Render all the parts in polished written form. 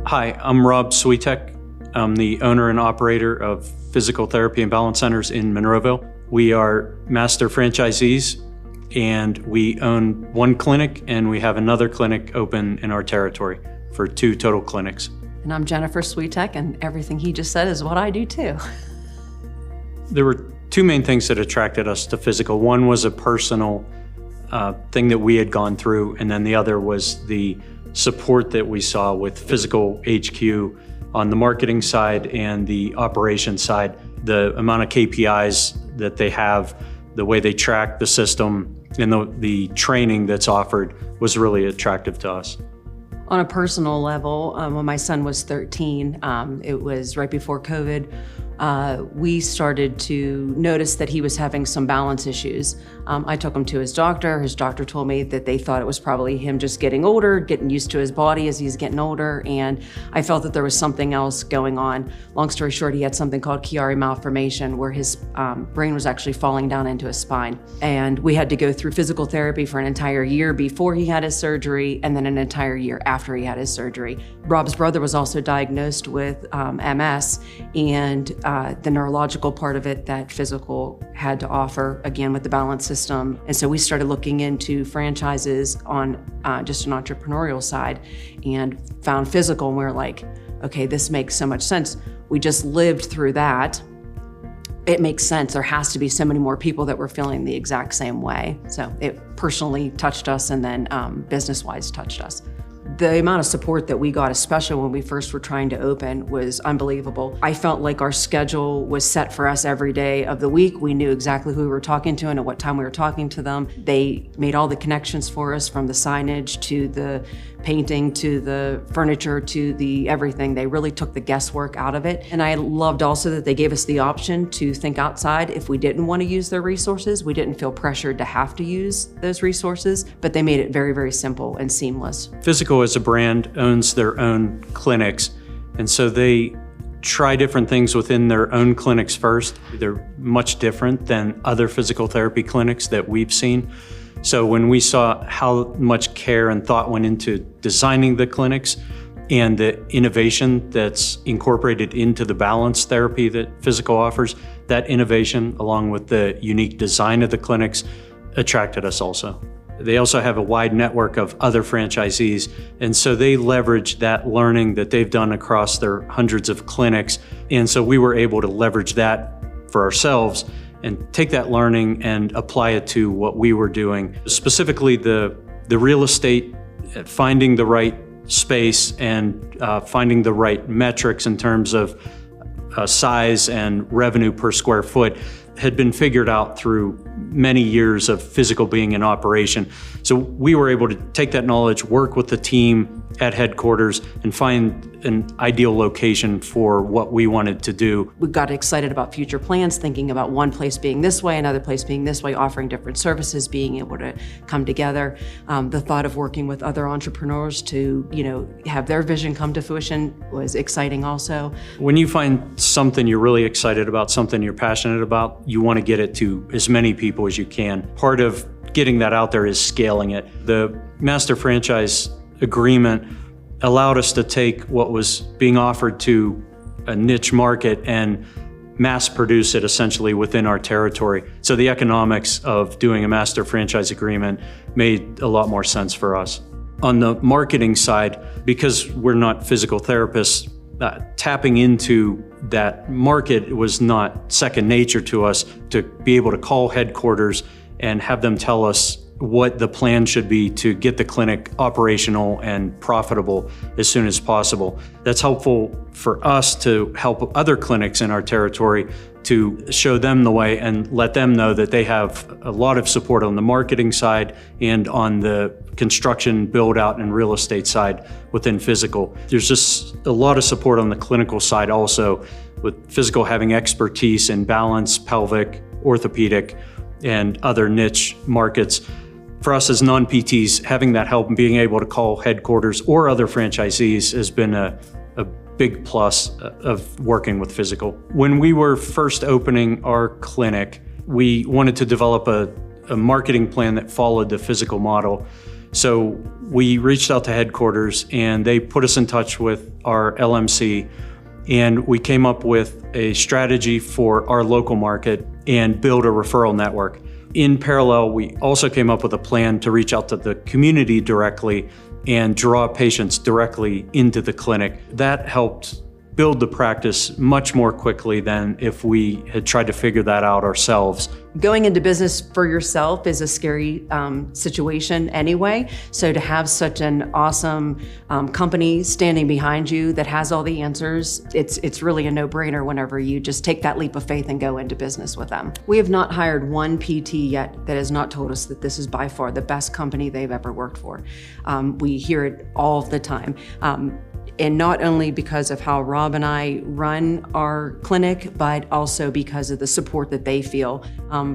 Hi, I'm Rob Svitek. I'm the owner and operator of Physical Therapy and Balance Centers in Monroeville. We are master franchisees, and we own one clinic, and we have another clinic open in our territory for 2 total clinics. And I'm Gennifer Svitek, and everything he just said is what I do too. There were 2 main things that attracted us to Physical. One was a personal thing that we had gone through, and then the other was the support that we saw with Physical HQ on the marketing side and the operation side. The amount of KPIs that they have, the way they track the system, and the training that's offered was really attractive to us. On a personal level, when my son was 13, it was right before COVID, we started to notice that he was having some balance issues. I took him to his doctor. His doctor told me that they thought it was probably him just getting older, getting used to his body as he's getting older, and I felt that there was something else going on. Long story short, he had something called Chiari malformation, where his brain was actually falling down into his spine. And we had to go through physical therapy for an entire year before he had his surgery, and then an entire year after he had his surgery. Rob's brother was also diagnosed with MS, and the neurological part of it that Physical had to offer, again, with the balance system. And so we started looking into franchises on just an entrepreneurial side and found Physical, and we were like, okay, this makes so much sense. We just lived through that. It makes sense. There has to be so many more people that were feeling the exact same way. So it personally touched us, and then business-wise touched us. The amount of support that we got, especially when we first were trying to open, was unbelievable. I felt like our schedule was set for us every day of the week. We knew exactly who we were talking to and at what time we were talking to them. They made all the connections for us, from the signage to the painting to the furniture to the everything. They really took the guesswork out of it. And I loved also that they gave us the option to think outside if we didn't want to use their resources. We didn't feel pressured to have to use those resources, but they made it very, very simple and seamless. Physical as a brand owns their own clinics, and so they try different things within their own clinics first. They're much different than other physical therapy clinics that we've seen. So when we saw how much care and thought went into designing the clinics and the innovation that's incorporated into the balance therapy that Physical offers, that innovation, along with the unique design of the clinics, attracted us also. They also have a wide network of other franchisees, and so they leverage that learning that they've done across their hundreds of clinics. And so we were able to leverage that for ourselves and take that learning and apply it to what we were doing. Specifically the real estate, finding the right space and finding the right metrics in terms of size and revenue per square foot had been figured out through many years of Physical being in operation. So we were able to take that knowledge, work with the team at headquarters, and find an ideal location for what we wanted to do. We got excited about future plans, thinking about one place being this way, another place being this way, offering different services, being able to come together. The thought of working with other entrepreneurs to, have their vision come to fruition was exciting also. When you find something you're really excited about, something you're passionate about, you want to get it to as many people as you can. Part of getting that out there is scaling it. The master franchise agreement allowed us to take what was being offered to a niche market and mass produce it essentially within our territory. So the economics of doing a master franchise agreement made a lot more sense for us. On the marketing side, because we're not physical therapists, tapping into that market was not second nature to us. To be able to call headquarters and have them tell us what the plan should be to get the clinic operational and profitable as soon as possible. That's helpful for us to help other clinics in our territory, to show them the way and let them know that they have a lot of support on the marketing side and on the construction, build out, and real estate side within Physical. There's just a lot of support on the clinical side also, with Physical having expertise in balance, pelvic, orthopedic, and other niche markets. For us as non-PTs, having that help and being able to call headquarters or other franchisees has been a big plus of working with Physical. When we were first opening our clinic, we wanted to develop a marketing plan that followed the Physical model. So we reached out to headquarters and they put us in touch with our LMC, and we came up with a strategy for our local market and build a referral network. In parallel, we also came up with a plan to reach out to the community directly and draw patients directly into the clinic. That helped build the practice much more quickly than if we had tried to figure that out ourselves. Going into business for yourself is a scary situation anyway. So to have such an awesome company standing behind you that has all the answers, it's really a no-brainer whenever you just take that leap of faith and go into business with them. We have not hired one PT yet that has not told us that this is by far the best company they've ever worked for. We hear it all the time. And not only because of how Rob and I run our clinic, but also because of the support that they feel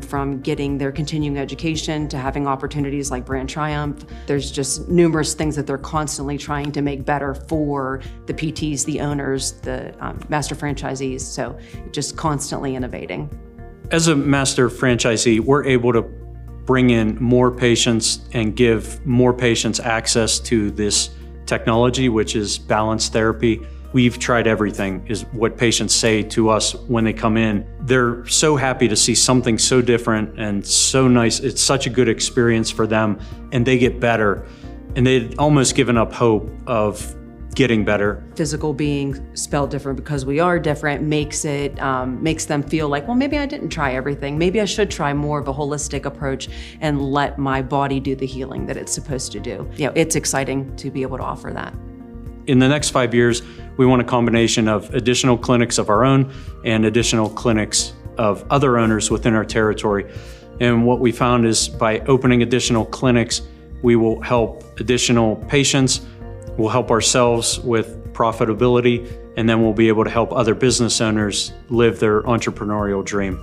from getting their continuing education to having opportunities like Brand Triumph. There's just numerous things that they're constantly trying to make better for the PTs, the owners, the master franchisees. So just constantly innovating. As a master franchisee, we're able to bring in more patients and give more patients access to this technology, which is balance therapy. We've tried everything, is what patients say to us when they come in. They're so happy to see something so different and so nice. It's such a good experience for them, and they get better. And they'd almost given up hope of getting better. Physical being spelled different because we are different makes them feel like, well, maybe I didn't try everything. Maybe I should try more of a holistic approach and let my body do the healing that it's supposed to do. It's exciting to be able to offer that. In the next 5 years, we want a combination of additional clinics of our own and additional clinics of other owners within our territory. And what we found is by opening additional clinics, we will help additional patients. We'll help ourselves with profitability, and then we'll be able to help other business owners live their entrepreneurial dream.